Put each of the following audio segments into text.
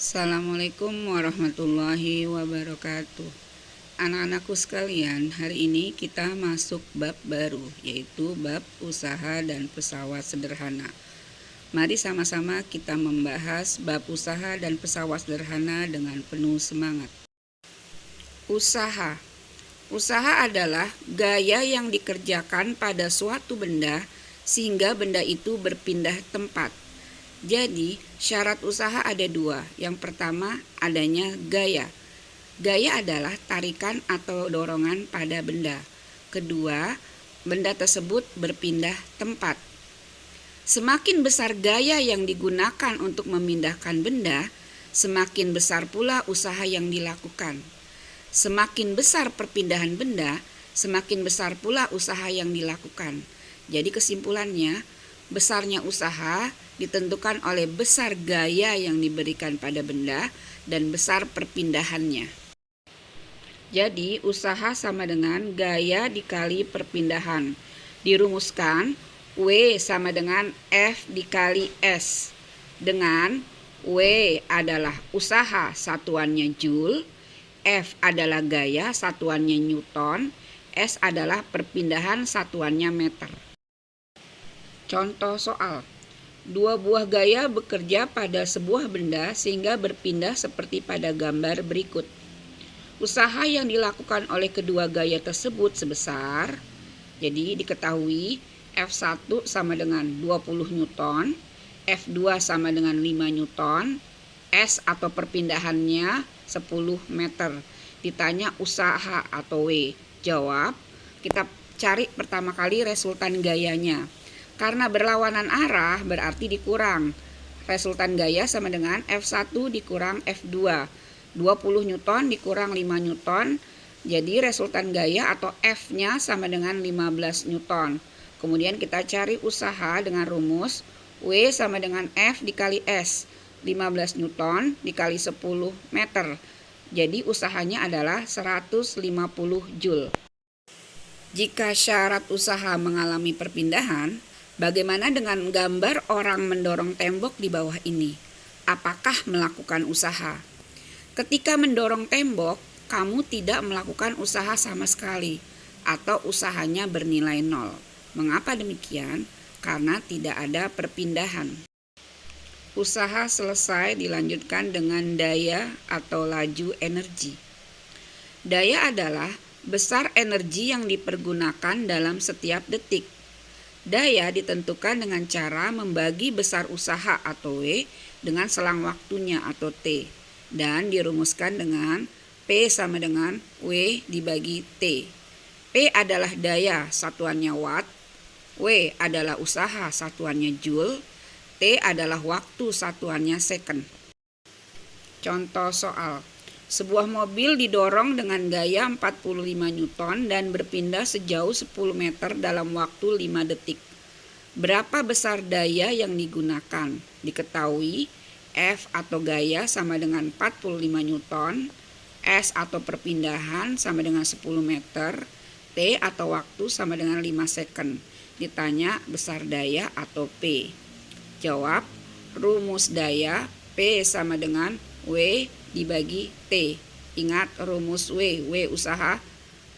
Assalamualaikum warahmatullahi wabarakatuh. Anak-anakku sekalian, hari ini kita masuk bab baru, yaitu bab usaha dan pesawat sederhana. Mari sama-sama kita membahas bab usaha dan pesawat sederhana dengan penuh semangat. Usaha. Usaha adalah gaya yang dikerjakan pada suatu benda sehingga benda itu berpindah tempat. Jadi, syarat usaha ada dua. Yang pertama, adanya gaya. Gaya adalah tarikan atau dorongan pada benda. Kedua, benda tersebut berpindah tempat. Semakin besar gaya yang digunakan untuk memindahkan benda, semakin besar pula usaha yang dilakukan. Semakin besar perpindahan benda, semakin besar pula usaha yang dilakukan. Jadi kesimpulannya, besarnya usaha ditentukan oleh besar gaya yang diberikan pada benda dan besar perpindahannya. Jadi usaha sama dengan gaya dikali perpindahan. Dirumuskan W sama dengan F dikali S. Dengan W adalah usaha satuannya Joule, F adalah gaya satuannya Newton, S adalah perpindahan satuannya meter. Contoh soal. Dua buah gaya bekerja pada sebuah benda sehingga berpindah seperti pada gambar berikut. Usaha yang dilakukan oleh kedua gaya tersebut sebesar, jadi diketahui F1 sama dengan 20 Newton, F2 sama dengan 5 Newton, S atau perpindahannya 10 meter. Ditanya usaha atau W. Jawab, kita cari pertama kali resultan gayanya. Karena berlawanan arah berarti dikurang. Resultan gaya sama dengan F1 dikurang F2. 20 Newton dikurang 5 Newton. Jadi resultan gaya atau F-nya sama dengan 15 Newton. Kemudian kita cari usaha dengan rumus W sama dengan F dikali S. 15 Newton dikali 10 meter. Jadi usahanya adalah 150 Joule. Jika syarat usaha mengalami perpindahan, bagaimana dengan gambar orang mendorong tembok di bawah ini? Apakah melakukan usaha? Ketika mendorong tembok, kamu tidak melakukan usaha sama sekali atau usahanya bernilai 0. Mengapa demikian? Karena tidak ada perpindahan. Usaha selesai dilanjutkan dengan daya atau laju energi. Daya adalah besar energi yang dipergunakan dalam setiap detik. Daya ditentukan dengan cara membagi besar usaha atau W dengan selang waktunya atau T dan dirumuskan dengan P sama dengan W dibagi T. P adalah daya satuannya watt, W adalah usaha satuannya joule, T adalah waktu satuannya second. Contoh soal. Sebuah mobil didorong dengan gaya 45 Newton dan berpindah sejauh 10 meter dalam waktu 5 detik. Berapa besar daya yang digunakan? Diketahui F atau gaya sama dengan 45 Newton, S atau perpindahan sama dengan 10 meter, T atau waktu sama dengan 5 second. Ditanya besar daya atau P. Jawab, rumus daya P sama dengan W dibagi T. Ingat rumus W usaha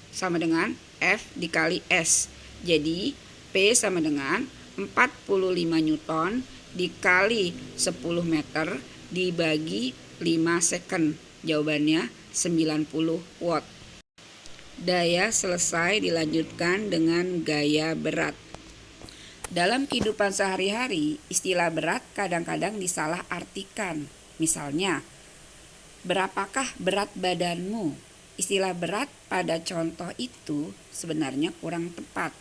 sama dengan F dikali S. Jadi P sama dengan 45 Newton dikali 10 meter dibagi 5 second. Jawabannya 90 watt. Daya selesai dilanjutkan dengan gaya berat. Dalam kehidupan sehari-hari, istilah berat kadang-kadang disalahartikan. Misalnya, berapakah berat badanmu? Istilah berat pada contoh itu sebenarnya kurang tepat.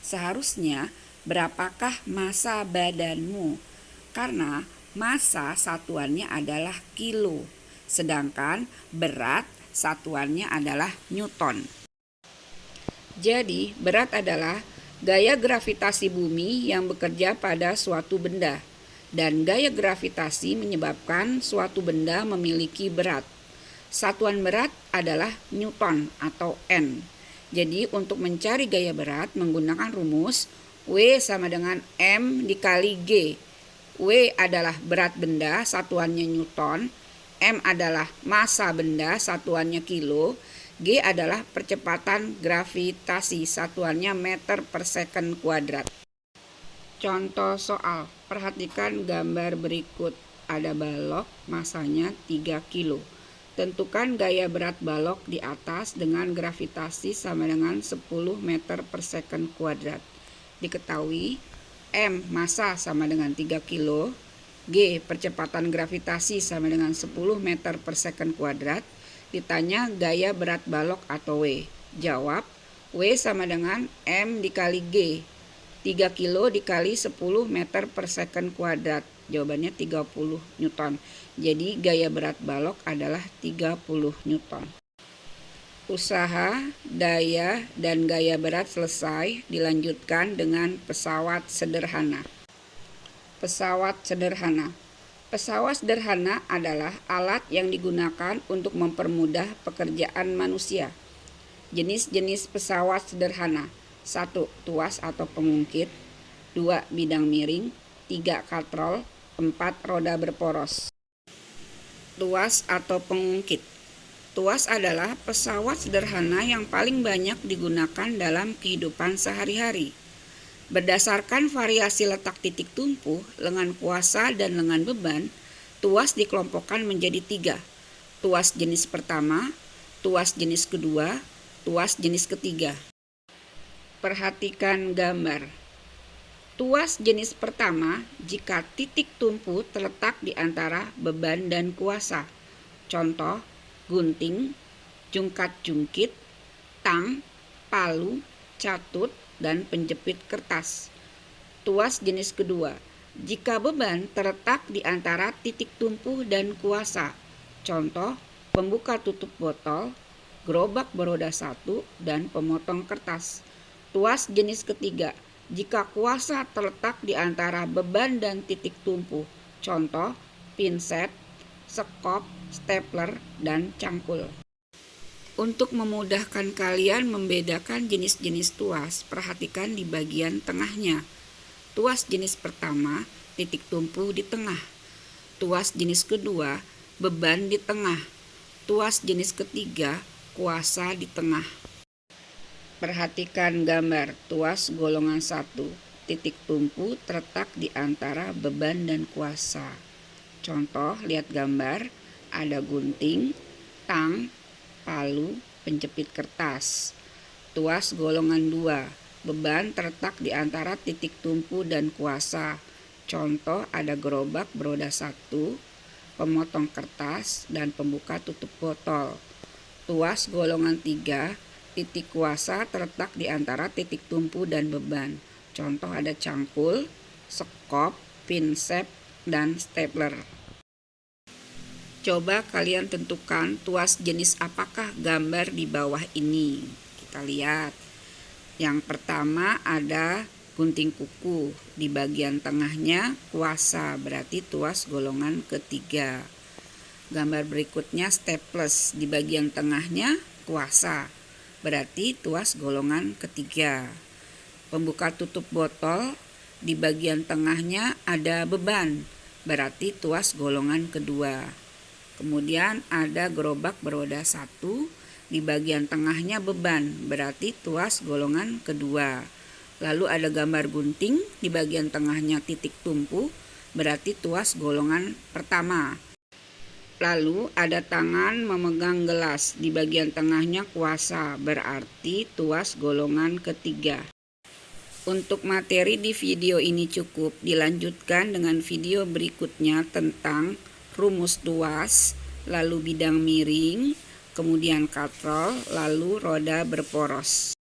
Seharusnya, berapakah massa badanmu? Karena massa satuannya adalah kilo, sedangkan berat satuannya adalah Newton. Jadi, berat adalah gaya gravitasi bumi yang bekerja pada suatu benda, dan gaya gravitasi menyebabkan suatu benda memiliki berat. Satuan berat adalah Newton atau N. Jadi untuk mencari gaya berat menggunakan rumus W sama dengan M dikali G. W adalah berat benda, satuannya Newton. M adalah massa benda, satuannya kilo. G adalah percepatan gravitasi, satuannya meter per second kuadrat. Contoh soal, perhatikan gambar berikut. Ada balok, massanya 3 kilo. Tentukan gaya berat balok di atas dengan gravitasi sama dengan 10 meter per second kuadrat. Diketahui M massa sama dengan 3 kilo, G percepatan gravitasi sama dengan 10 meter per second kuadrat. Ditanya gaya berat balok atau W. Jawab, W sama dengan M dikali G. 3 kilo dikali 10 meter per second kuadrat. Jawabannya 30 Newton. Jadi gaya berat balok adalah 30 Newton. Usaha, daya, dan gaya berat selesai. Dilanjutkan dengan pesawat sederhana. Pesawat sederhana. Pesawat sederhana adalah alat yang digunakan untuk mempermudah pekerjaan manusia. Jenis-jenis pesawat sederhana. 1. Tuas atau pengungkit. 2. Bidang miring. 3. Katrol. 4. Roda berporos. Tuas atau pengungkit. Tuas adalah pesawat sederhana yang paling banyak digunakan dalam kehidupan sehari-hari. Berdasarkan variasi letak titik tumpuh, lengan kuasa, dan lengan beban, tuas dikelompokkan menjadi 3. Tuas jenis pertama, tuas jenis kedua, tuas jenis ketiga. Perhatikan gambar. Tuas jenis pertama jika titik tumpu terletak di antara beban dan kuasa. Contoh, gunting, jungkat-jungkit, tang, palu, catut, dan penjepit kertas. Tuas jenis kedua jika beban terletak di antara titik tumpu dan kuasa. Contoh, pembuka tutup botol, gerobak beroda 1, dan pemotong kertas. Tuas jenis ketiga jika kuasa terletak di antara beban dan titik tumpu. Contoh, pinset, sekop, stapler, dan cangkul. Untuk memudahkan kalian membedakan jenis-jenis tuas, perhatikan di bagian tengahnya. Tuas jenis pertama, titik tumpu di tengah. Tuas jenis kedua, beban di tengah. Tuas jenis ketiga, kuasa di tengah. Perhatikan gambar tuas golongan 1. Titik tumpu terletak di antara beban dan kuasa. Contoh, lihat gambar, ada gunting, tang, palu, penjepit kertas. Tuas golongan 2. Beban terletak di antara titik tumpu dan kuasa. Contoh, ada gerobak beroda 1, pemotong kertas, dan pembuka tutup botol. Tuas golongan 3. Titik kuasa terletak di antara titik tumpu dan beban. Contoh, ada cangkul, sekop, pinset, dan stapler. Coba kalian tentukan tuas jenis apakah gambar di bawah ini. Kita lihat. Yang pertama ada gunting kuku. Di bagian tengahnya kuasa, berarti tuas golongan ketiga. Gambar berikutnya staples. Di bagian tengahnya kuasa, berarti tuas golongan ketiga. Pembuka tutup botol, di bagian tengahnya ada beban, berarti tuas golongan kedua. Kemudian ada gerobak beroda 1, di bagian tengahnya beban, berarti tuas golongan kedua. Lalu ada gambar gunting, di bagian tengahnya titik tumpu, berarti tuas golongan pertama. Lalu ada tangan memegang gelas, di bagian tengahnya kuasa, berarti tuas golongan ketiga. Untuk materi di video ini cukup, dilanjutkan dengan video berikutnya tentang rumus tuas, lalu bidang miring, kemudian katrol, lalu roda berporos.